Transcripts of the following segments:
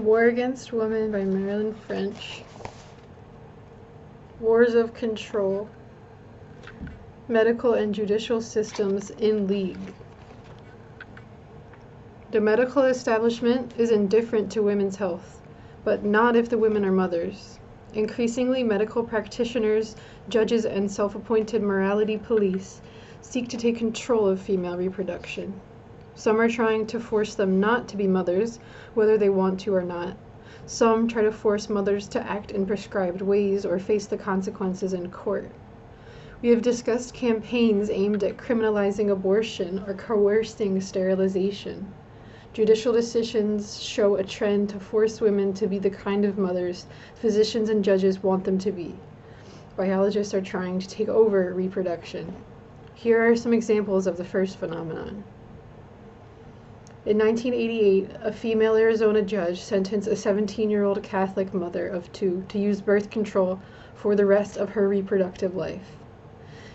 War Against Women by Marilyn French. Wars of Control. Medical and Judicial Systems in League. The medical establishment is indifferent to women's health, but not if the women are mothers. Increasingly, medical practitioners, judges, and self-appointed morality police seek to take control of female reproduction. Some are trying to force them not to be mothers, whether they want to or not. Some try to force mothers to act in prescribed ways or face the consequences in court. We have discussed campaigns aimed at criminalizing abortion or coercing sterilization. Judicial decisions show a trend to force women to be the kind of mothers physicians and judges want them to be. Biologists are trying to take over reproduction. Here are some examples of the first phenomenon. In 1988, a female Arizona judge sentenced a 17-year-old Catholic mother of 2 to use birth control for the rest of her reproductive life.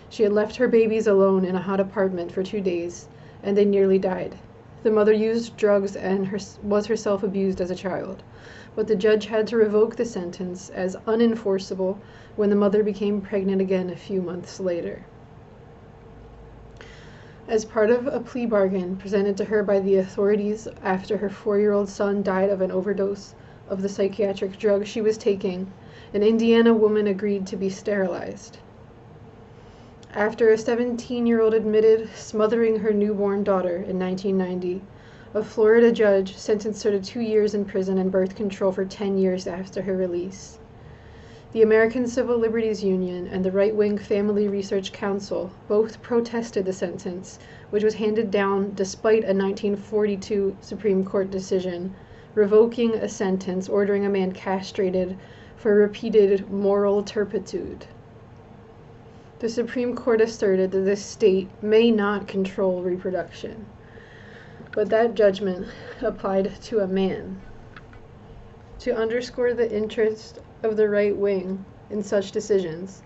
She had left her babies alone in a hot apartment for 2 days, and they nearly died. The mother used drugs and was herself abused as a child, but the judge had to revoke the sentence as unenforceable when the mother became pregnant again a few months later. As part of a plea bargain presented to her by the authorities after her 4-year-old son died of an overdose of the psychiatric drug she was taking, an Indiana woman agreed to be sterilized. After a 17-year-old admitted smothering her newborn daughter in 1990, a Florida judge sentenced her to 2 years in prison and birth control for 10 years after her release. The American Civil Liberties Union and the right-wing Family Research Council both protested the sentence, which was handed down despite a 1942 Supreme Court decision revoking a sentence ordering a man castrated for repeated moral turpitude. The Supreme Court asserted that the state may not control reproduction, but that judgment applied to a man. To underscore the interest of the right wing in such decisions,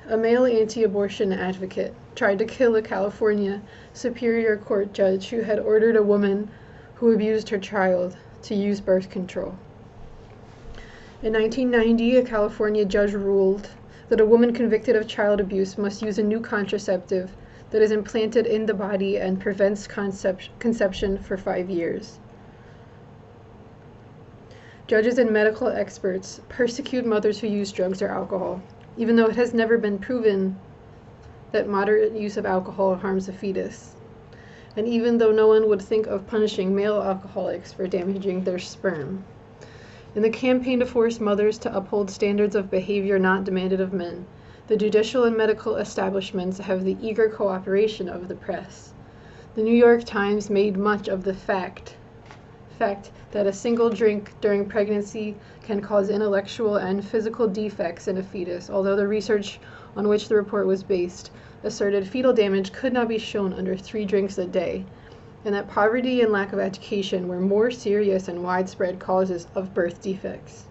a male anti-abortion advocate tried to kill a California Superior Court judge who had ordered a woman who abused her child to use birth control. In 1990, a California judge ruled that a woman convicted of child abuse must use a new contraceptive that is implanted in the body and prevents conception for 5 years. Judges and medical experts persecute mothers who use drugs or alcohol, even though it has never been proven that moderate use of alcohol harms a fetus, and even though no one would think of punishing male alcoholics for damaging their sperm. In the campaign to force mothers to uphold standards of behavior not demanded of men, the judicial and medical establishments have the eager cooperation of the press. The New York Times made much of the fact that a single drink during pregnancy can cause intellectual and physical defects in a fetus, although the research on which the report was based asserted fetal damage could not be shown under 3 drinks a day, and that poverty and lack of education were more serious and widespread causes of birth defects.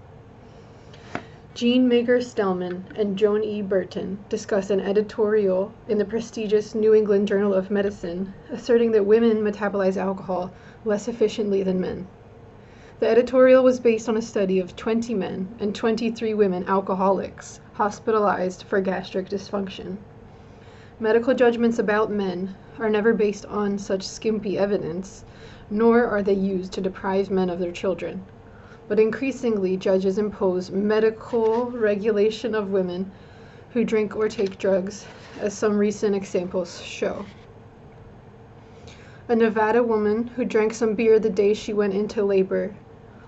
Jean Mager-Stellman and Joan E. Burton discussed an editorial in the prestigious New England Journal of Medicine asserting that women metabolize alcohol less efficiently than men. The editorial was based on a study of 20 men and 23 women alcoholics hospitalized for gastric dysfunction. Medical judgments about men are never based on such skimpy evidence, nor are they used to deprive men of their children. But increasingly, judges impose medical regulation of women who drink or take drugs, as some recent examples show. A Nevada woman who drank some beer the day she went into labor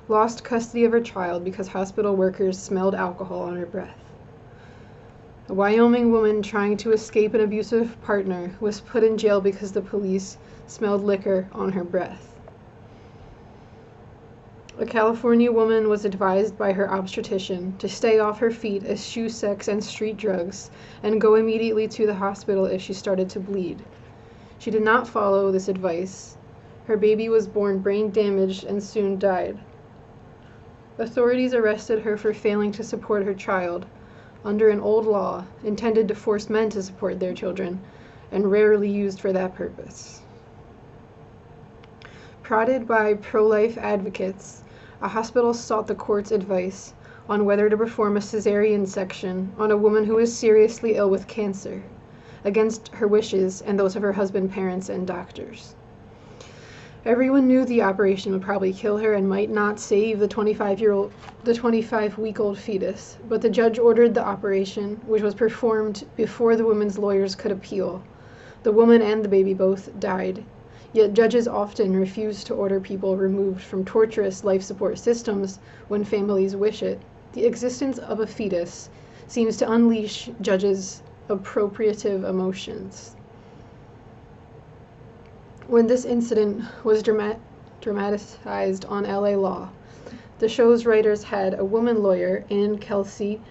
lost custody of her child because hospital workers smelled alcohol on her breath. A Wyoming woman trying to escape an abusive partner was put in jail because the police smelled liquor on her breath. A California woman was advised by her obstetrician to stay off her feet as shoe sex and street drugs and go immediately to the hospital if she started to bleed. She did not follow this advice. Her baby was born brain damaged and soon died. Authorities arrested her for failing to support her child under an old law intended to force men to support their children and rarely used for that purpose. Prodded by pro-life advocates, a hospital sought the court's advice on whether to perform a cesarean section on a woman who was seriously ill with cancer, against her wishes and those of her husband's parents and doctors. Everyone knew the operation would probably kill her and might not save the 25-week-old fetus, but the judge ordered the operation, which was performed before the woman's lawyers could appeal. The woman and the baby both died. Yet judges often refuse to order people removed from torturous life support systems when families wish it. The existence of a fetus seems to unleash judges' appropriative emotions. When this incident was dramatized on LA Law, the show's writers had a woman lawyer, Ann Kelsey,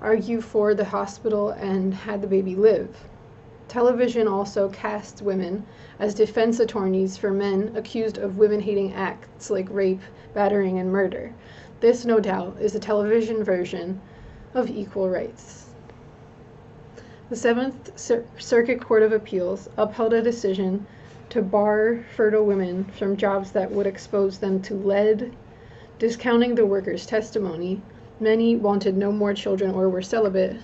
argue for the hospital and had the baby live. Television also casts women as defense attorneys for men accused of women-hating acts like rape, battering, and murder. This, no doubt, is a television version of equal rights. The Seventh Circuit Court of Appeals upheld a decision to bar fertile women from jobs that would expose them to lead. Discounting the workers' testimony, many wanted no more children or were celibate,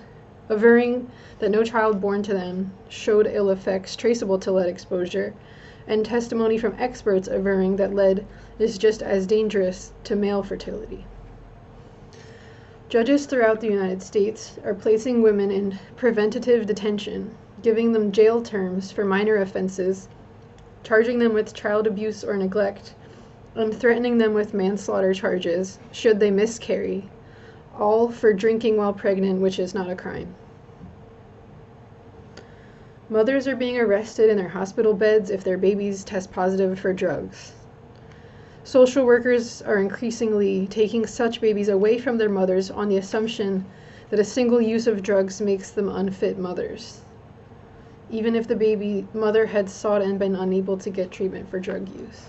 averring that no child born to them showed ill effects traceable to lead exposure, and testimony from experts averring that lead is just as dangerous to male fertility. Judges throughout the United States are placing women in preventative detention, giving them jail terms for minor offenses, charging them with child abuse or neglect, and threatening them with manslaughter charges should they miscarry, all for drinking while pregnant, which is not a crime. Mothers are being arrested in their hospital beds if their babies test positive for drugs. Social workers are increasingly taking such babies away from their mothers on the assumption that a single use of drugs makes them unfit mothers, even if the mother had sought and been unable to get treatment for drug use.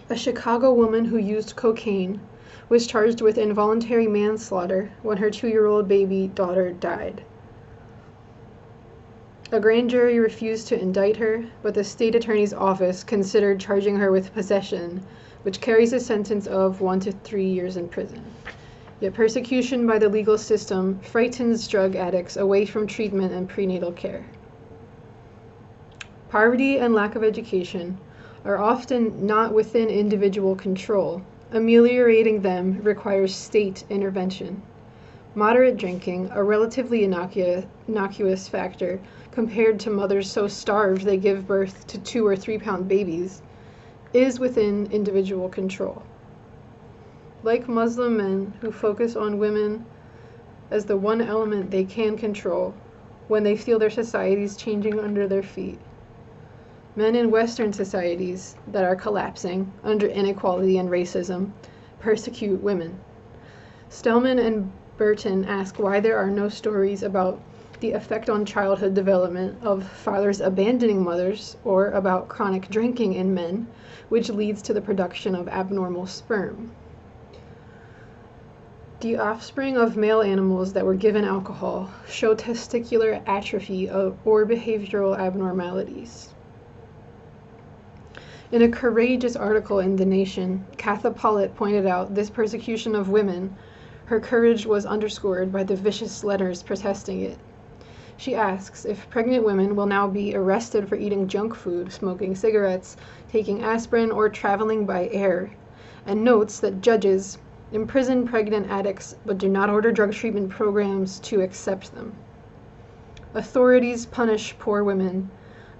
A Chicago woman who used cocaine was charged with involuntary manslaughter when her 2-year-old baby daughter died. A grand jury refused to indict her, but the state attorney's office considered charging her with possession, which carries a sentence of 1 to 3 years in prison. Yet persecution by the legal system frightens drug addicts away from treatment and prenatal care. Poverty and lack of education are often not within individual control. Ameliorating them requires state intervention. Moderate drinking, a relatively innocuous factor compared to mothers so starved they give birth to 2 or 3 pound babies, is within individual control. Like Muslim men who focus on women as the one element they can control when they feel their societies changing under their feet, men in Western societies that are collapsing under inequality and racism persecute women. Stellman and Burton ask why there are no stories about the effect on childhood development of fathers abandoning mothers or about chronic drinking in men, which leads to the production of abnormal sperm. The offspring of male animals that were given alcohol show testicular atrophy or behavioral abnormalities. In a courageous article in The Nation, Katha Pollitt pointed out this persecution of women. Her courage was underscored by the vicious letters protesting it. She asks if pregnant women will now be arrested for eating junk food, smoking cigarettes, taking aspirin, or traveling by air, and notes that judges imprison pregnant addicts but do not order drug treatment programs to accept them. Authorities punish poor women.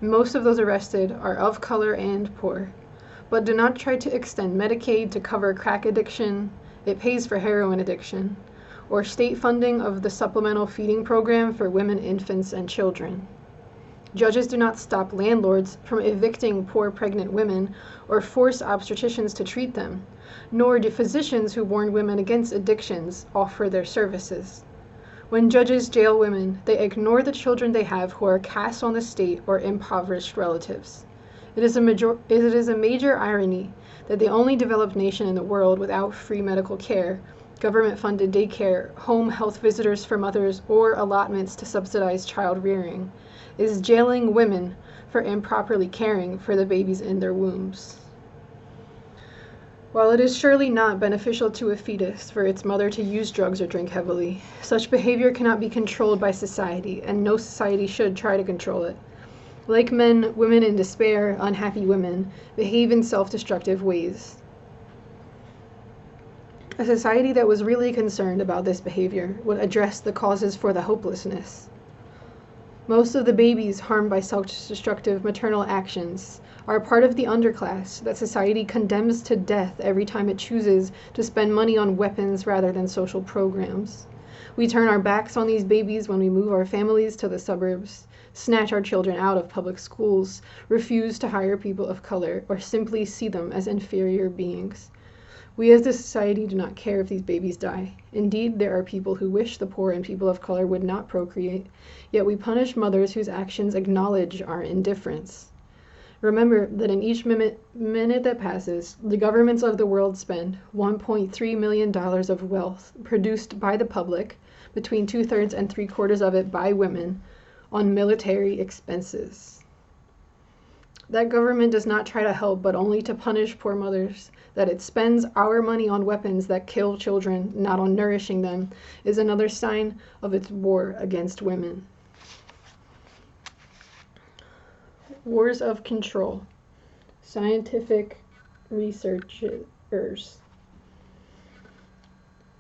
Most of those arrested are of color and poor, but do not try to extend Medicaid to cover crack addiction. It pays for heroin addiction, or state funding of the supplemental feeding program for women, infants, and children. Judges do not stop landlords from evicting poor pregnant women or force obstetricians to treat them, nor do physicians who warn women against addictions offer their services. When judges jail women, they ignore the children they have who are cast on the state or impoverished relatives. It is a major irony that the only developed nation in the world without free medical care, government-funded daycare, home health visitors for mothers, or allotments to subsidize child rearing, is jailing women for improperly caring for the babies in their wombs. While it is surely not beneficial to a fetus for its mother to use drugs or drink heavily, such behavior cannot be controlled by society, and no society should try to control it. Like men, women in despair, unhappy women, behave in self-destructive ways. A society that was really concerned about this behavior would address the causes for the hopelessness. Most of the babies harmed by self-destructive maternal actions are part of the underclass that society condemns to death every time it chooses to spend money on weapons rather than social programs. We turn our backs on these babies when we move our families to the suburbs, snatch our children out of public schools, refuse to hire people of color, or simply see them as inferior beings. We as a society do not care if these babies die. Indeed, there are people who wish the poor and people of color would not procreate, yet we punish mothers whose actions acknowledge our indifference. Remember that in each minute that passes, the governments of the world spend $1.3 million of wealth produced by the public, between 2/3 and 3/4 of it by women, on military expenses. That government does not try to help, but only to punish poor mothers. That it spends our money on weapons that kill children, not on nourishing them, is another sign of its war against women. Wars of control. Scientific researchers.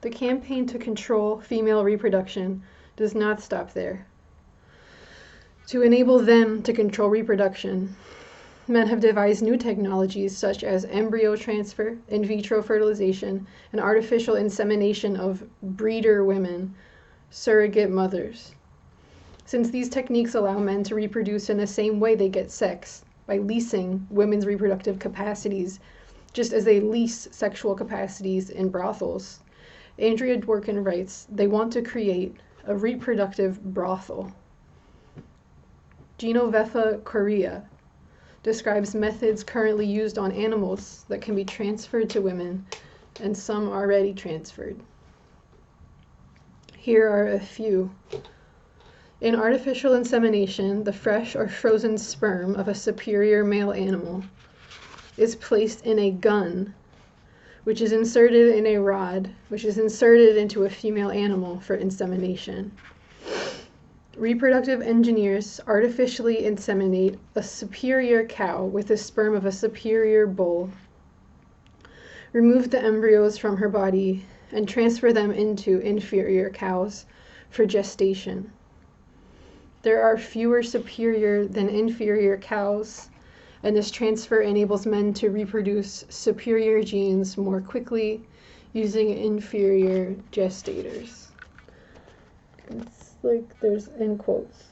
The campaign to control female reproduction does not stop there. To enable them to control reproduction, men have devised new technologies such as embryo transfer, in vitro fertilization, and artificial insemination of breeder women, surrogate mothers. Since these techniques allow men to reproduce in the same way they get sex, by leasing women's reproductive capacities, just as they lease sexual capacities in brothels, Andrea Dworkin writes, they want to create a reproductive brothel. Genoveva Correa describes methods currently used on animals that can be transferred to women, and some already transferred. Here are a few. In artificial insemination, the fresh or frozen sperm of a superior male animal is placed in a gun, which is inserted in a rod, which is inserted into a female animal for insemination. Reproductive engineers artificially inseminate a superior cow with the sperm of a superior bull, remove the embryos from her body, and transfer them into inferior cows for gestation. There are fewer superior than inferior cows, and this transfer enables men to reproduce superior genes more quickly using inferior gestators. It's like there's end quotes.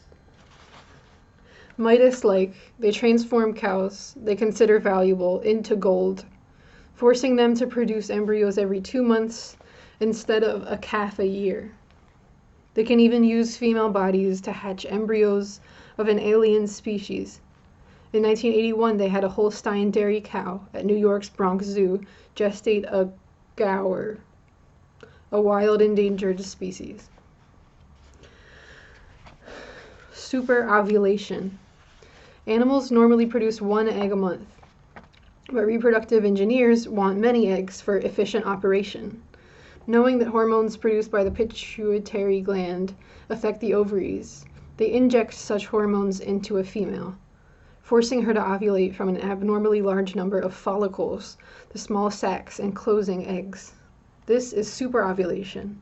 Midas-like, they transform cows they consider valuable into gold, forcing them to produce embryos every 2 months instead of a calf a year. They can even use female bodies to hatch embryos of an alien species. In 1981, they had a Holstein dairy cow at New York's Bronx Zoo gestate a gaur, a wild endangered species. Superovulation. Animals normally produce 1 egg a month, but reproductive engineers want many eggs for efficient operation. Knowing that hormones produced by the pituitary gland affect the ovaries, they inject such hormones into a female, forcing her to ovulate from an abnormally large number of follicles, the small sacs enclosing eggs. This is superovulation.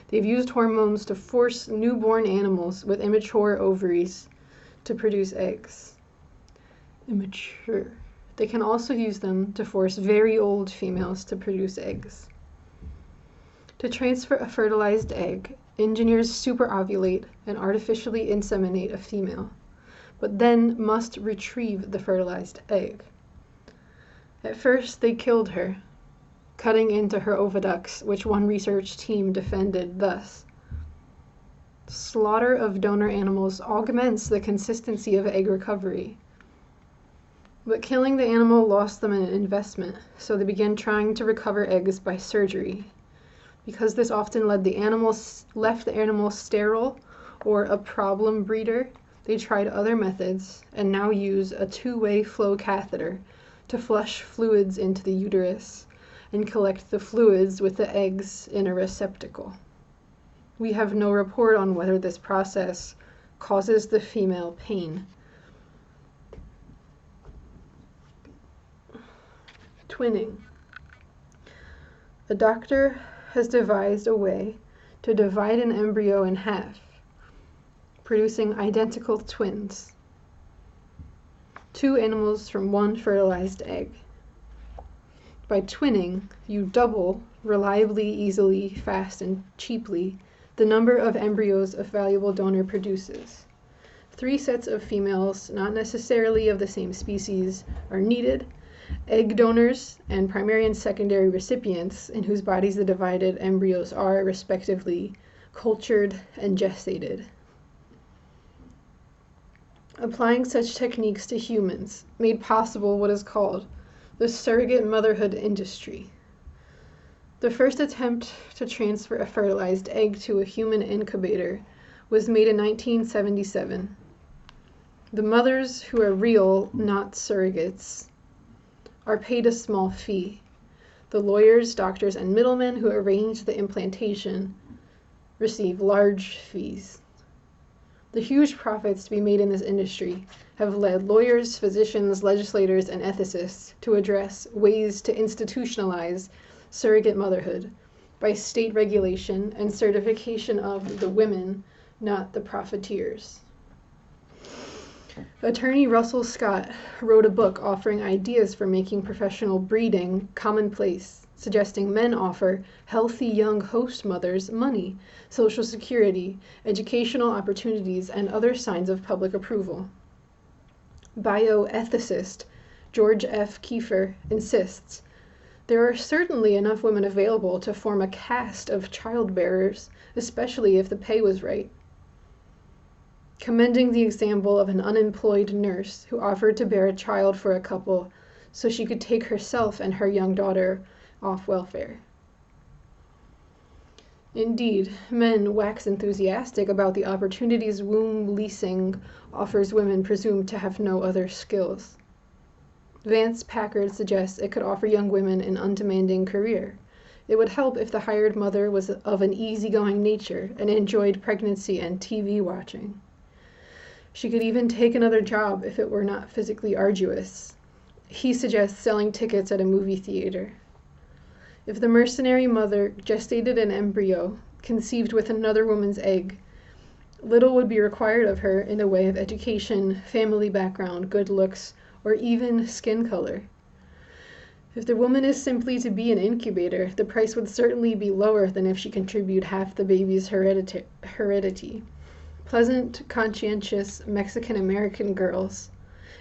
They've used hormones to force newborn animals with immature ovaries to produce eggs. Immature. They can also use them to force very old females to produce eggs. To transfer a fertilized egg, engineers superovulate and artificially inseminate a female, but then must retrieve the fertilized egg. At first, they killed her, cutting into her oviducts, which one research team defended thus. Slaughter of donor animals augments the consistency of egg recovery. But killing the animal lost them an investment, so they began trying to recover eggs by surgery. Because this often left the animal sterile or a problem breeder, they tried other methods and now use a two-way flow catheter to flush fluids into the uterus and collect the fluids with the eggs in a receptacle. We have no report on whether this process causes the female pain. Twinning. A doctor has devised a way to divide an embryo in half, producing identical twins, two animals from one fertilized egg. By twinning, you double, reliably, easily, fast, and cheaply, the number of embryos a valuable donor produces. 3 sets of females, not necessarily of the same species, are needed. Egg donors and primary and secondary recipients, in whose bodies the divided embryos are, respectively, cultured and gestated. Applying such techniques to humans made possible what is called the surrogate motherhood industry. The first attempt to transfer a fertilized egg to a human incubator was made in 1977. The mothers, who are real, not surrogates, are paid a small fee. The lawyers, doctors, and middlemen who arrange the implantation receive large fees. The huge profits to be made in this industry have led lawyers, physicians, legislators, and ethicists to address ways to institutionalize surrogate motherhood by state regulation and certification of the women, not the profiteers. Attorney Russell Scott wrote a book offering ideas for making professional breeding commonplace, suggesting men offer healthy young host mothers money, social security, educational opportunities, and other signs of public approval. Bioethicist George F. Kiefer insists, there are certainly enough women available to form a caste of childbearers, especially if the pay was right. Commending the example of an unemployed nurse who offered to bear a child for a couple so she could take herself and her young daughter off welfare. Indeed, men wax enthusiastic about the opportunities womb leasing offers women presumed to have no other skills. Vance Packard suggests it could offer young women an undemanding career. It would help if the hired mother was of an easygoing nature and enjoyed pregnancy and TV watching. She could even take another job if it were not physically arduous. He suggests selling tickets at a movie theater. If the mercenary mother gestated an embryo conceived with another woman's egg, little would be required of her in the way of education, family background, good looks, or even skin color. If the woman is simply to be an incubator, the price would certainly be lower than if she contributed half the baby's heredity. Pleasant, conscientious Mexican-American girls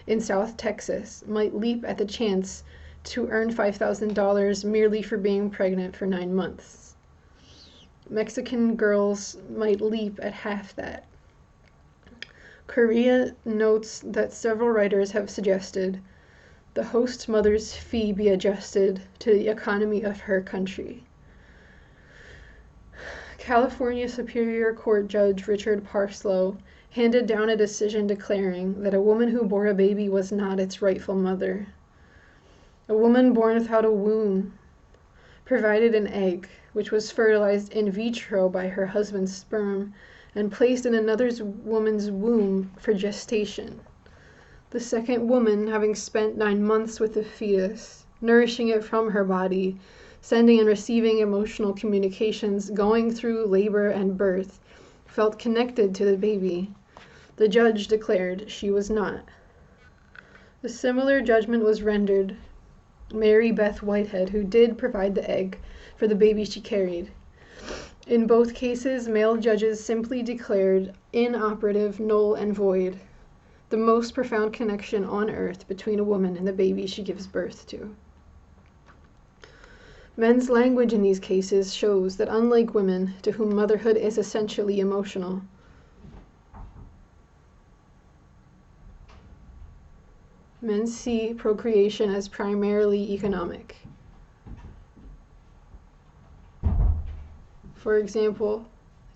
in South Texas might leap at the chance to earn $5,000 merely for being pregnant for 9 months. Mexican girls might leap at half that. Korea notes that several writers have suggested the host mother's fee be adjusted to the economy of her country. California Superior Court Judge Richard Parslow handed down a decision declaring that a woman who bore a baby was not its rightful mother. A woman born without a womb provided an egg, which was fertilized in vitro by her husband's sperm and placed in another woman's womb for gestation. The second woman, having spent 9 months with the fetus, nourishing it from her body, sending and receiving emotional communications, going through labor and birth, felt connected to the baby. The judge declared she was not. A similar judgment was rendered Mary Beth Whitehead, who did provide the egg for the baby she carried. In both cases, male judges simply declared inoperative, null and void, the most profound connection on earth between a woman and the baby she gives birth to. Men's language in these cases shows that unlike women, to whom motherhood is essentially emotional, Men see procreation as primarily economic. For example,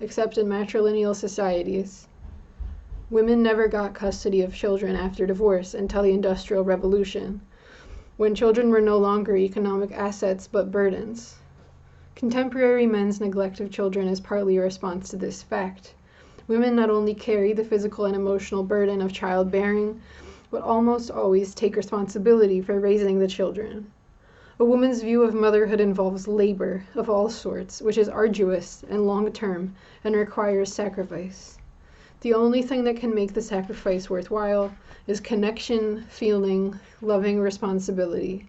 except in matrilineal societies, women never got custody of children after divorce until the Industrial Revolution, when children were no longer economic assets but burdens. Contemporary men's neglect of children is partly a response to this fact. Women not only carry the physical and emotional burden of childbearing, but almost always take responsibility for raising the children. A woman's view of motherhood involves labor of all sorts, which is arduous and long-term and requires sacrifice. The only thing that can make the sacrifice worthwhile is connection, feeling, loving responsibility.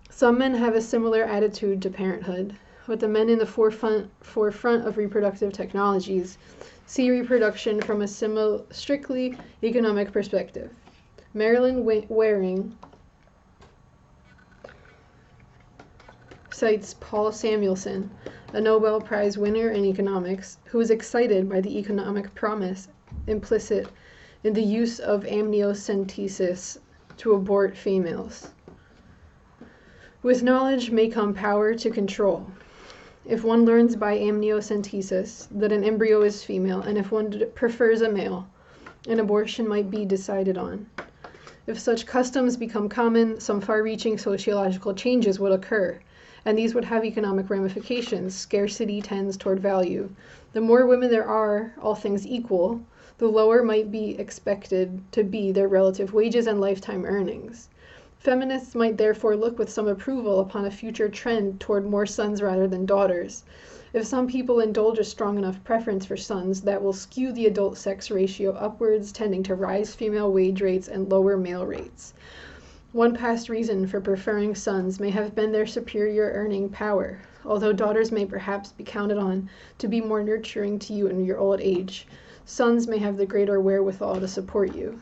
Some men have a similar attitude to parenthood, but the men in the forefront of reproductive technologies see reproduction from a strictly economic perspective. Marilyn Waring cites Paul Samuelson, a Nobel Prize winner in economics, who was excited by the economic promise implicit in the use of amniocentesis to abort females. With knowledge may come power to control. If one learns by amniocentesis that an embryo is female, and if one prefers a male, an abortion might be decided on. If such customs become common, some far-reaching sociological changes would occur, and these would have economic ramifications. Scarcity tends toward value. The more women there are, all things equal, the lower might be expected to be their relative wages and lifetime earnings. Feminists might therefore look with some approval upon a future trend toward more sons rather than daughters. If some people indulge a strong enough preference for sons, that will skew the adult sex ratio upwards, tending to rise female wage rates and lower male rates. One past reason for preferring sons may have been their superior earning power, although daughters may perhaps be counted on to be more nurturing to you in your old age. Sons may have the greater wherewithal to support you.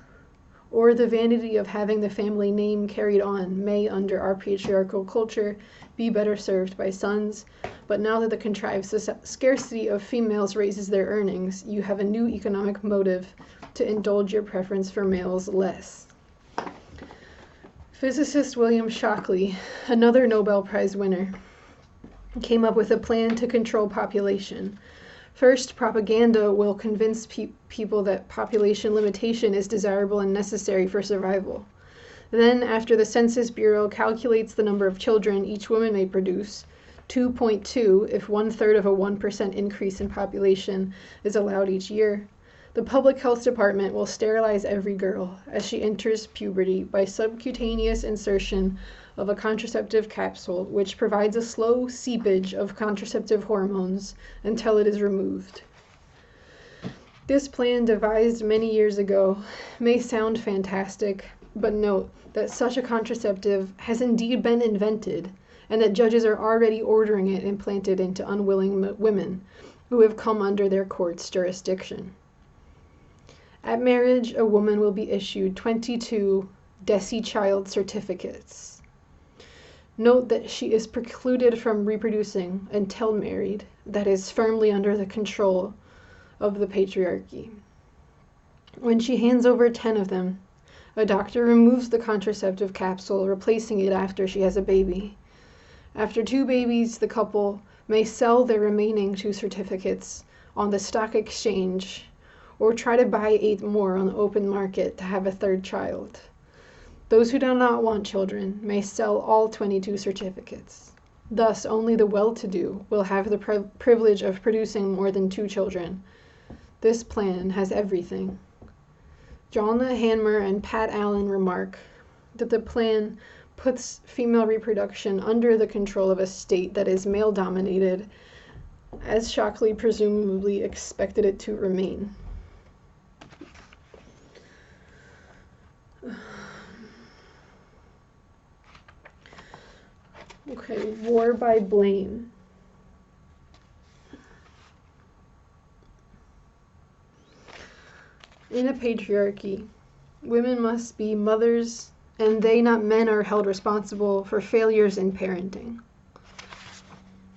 Or the vanity of having the family name carried on may, under our patriarchal culture, be better served by sons. But now that the contrived scarcity of females raises their earnings, you have a new economic motive to indulge your preference for males less. Physicist William Shockley, another Nobel Prize winner, came up with a plan to control population. First, propaganda will convince people that population limitation is desirable and necessary for survival. Then, after the Census Bureau calculates the number of children each woman may produce, 2.2 if 1/3 of a 1% increase in population is allowed each year, the Public Health Department will sterilize every girl as she enters puberty by subcutaneous insertion of a contraceptive capsule, which provides a slow seepage of contraceptive hormones until it is removed. This plan, devised many years ago, may sound fantastic, but note that such a contraceptive has indeed been invented, and that judges are already ordering it implanted into unwilling women who have come under their court's jurisdiction. At marriage, a woman will be issued 22 Desi-Child certificates. Note that she is precluded from reproducing until married, that is, firmly under the control of the patriarchy. When she hands over 10 of them, a doctor removes the contraceptive capsule, replacing it after she has a baby. After 2 babies, the couple may sell their remaining 2 certificates on the stock exchange or try to buy 8 more on the open market to have a 3rd child. Those who do not want children may sell all 22 certificates. Thus, only the well-to-do will have the privilege of producing more than 2 children. This plan has everything. Jonna Hanmer and Pat Allen remark that the plan puts female reproduction under the control of a state that is male-dominated, as Shockley presumably expected it to remain. Okay, war by blame. In a patriarchy, women must be mothers, and they, not men, are held responsible for failures in parenting.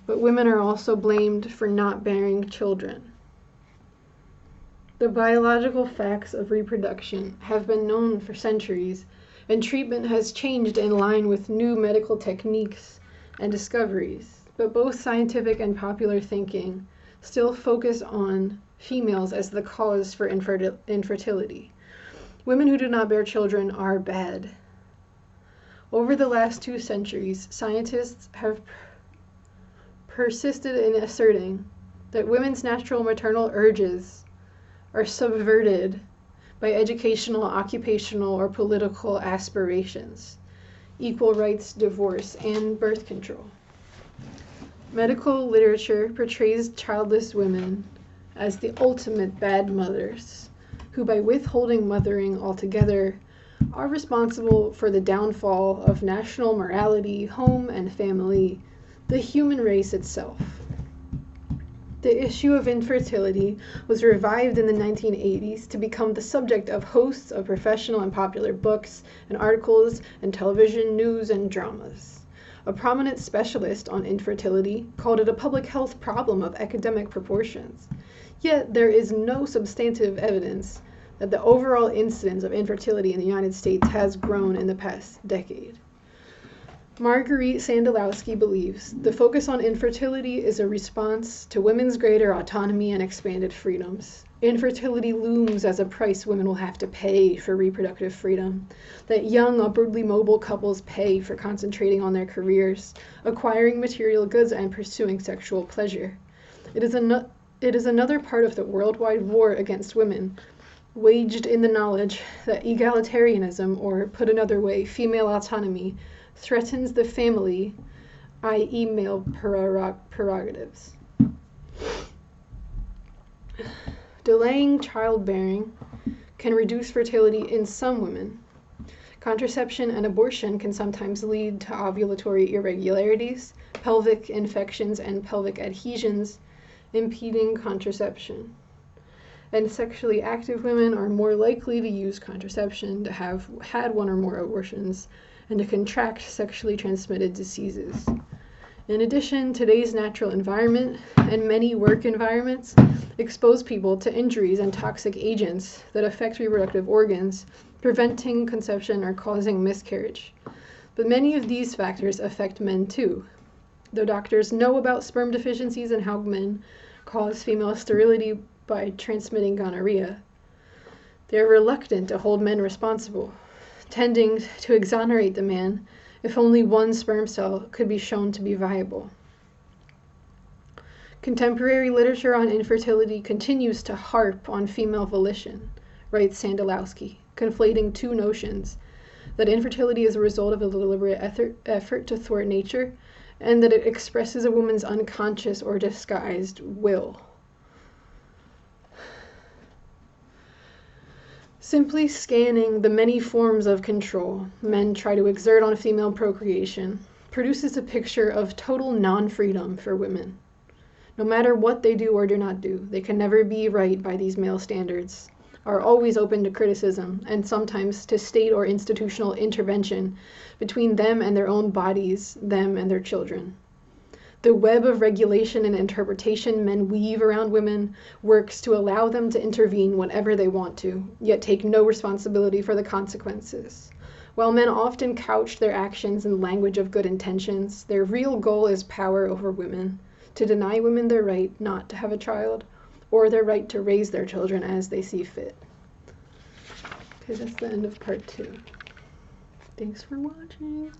But women are also blamed for not bearing children. The biological facts of reproduction have been known for centuries and treatment has changed in line with new medical techniques and discoveries. But both scientific and popular thinking still focus on females as the cause for infertility. Women who do not bear children are bad. Over the last 2 centuries, scientists have persisted in asserting that women's natural maternal urges are subverted by educational, occupational, or political aspirations, equal rights, divorce, and birth control. Medical literature portrays childless women as the ultimate bad mothers, who by withholding mothering altogether are responsible for the downfall of national morality, home and family, the human race itself. The issue of infertility was revived in the 1980s to become the subject of hosts of professional and popular books and articles and television, news, and dramas. A prominent specialist on infertility called it a public health problem of academic proportions. Yet there is no substantive evidence that the overall incidence of infertility in the United States has grown in the past decade. Marguerite Sandalowski believes the focus on infertility is a response to women's greater autonomy and expanded freedoms. Infertility looms as a price women will have to pay for reproductive freedom, that young, upwardly mobile couples pay for concentrating on their careers, acquiring material goods, and pursuing sexual pleasure. It is another part of the worldwide war against women, waged in the knowledge that egalitarianism, or put another way, female autonomy, threatens the family, i.e. male prerogatives. Delaying childbearing can reduce fertility in some women. Contraception and abortion can sometimes lead to ovulatory irregularities, pelvic infections, and pelvic adhesions, impeding contraception. And sexually active women are more likely to use contraception, to have had one or more abortions, and to contract sexually transmitted diseases. In addition, today's natural environment and many work environments expose people to injuries and toxic agents that affect reproductive organs, preventing conception or causing miscarriage. But many of these factors affect men too. Though doctors know about sperm deficiencies and how men cause female sterility by transmitting gonorrhea, they are reluctant to hold men responsible, tending to exonerate the man if only one sperm cell could be shown to be viable. Contemporary literature on infertility continues to harp on female volition, writes Sandalowski, conflating 2 notions, that infertility is a result of a deliberate effort to thwart nature, and that it expresses a woman's unconscious or disguised will. Simply scanning the many forms of control men try to exert on female procreation produces a picture of total non-freedom for women. No matter what they do or do not do, they can never be right by these male standards, are always open to criticism, and sometimes to state or institutional intervention between them and their own bodies, them and their children. The web of regulation and interpretation men weave around women works to allow them to intervene whenever they want to, yet take no responsibility for the consequences. While men often couch their actions in language of good intentions, their real goal is power over women, to deny women their right not to have a child, or their right to raise their children as they see fit. Okay, that's the end of part 2. Thanks for watching.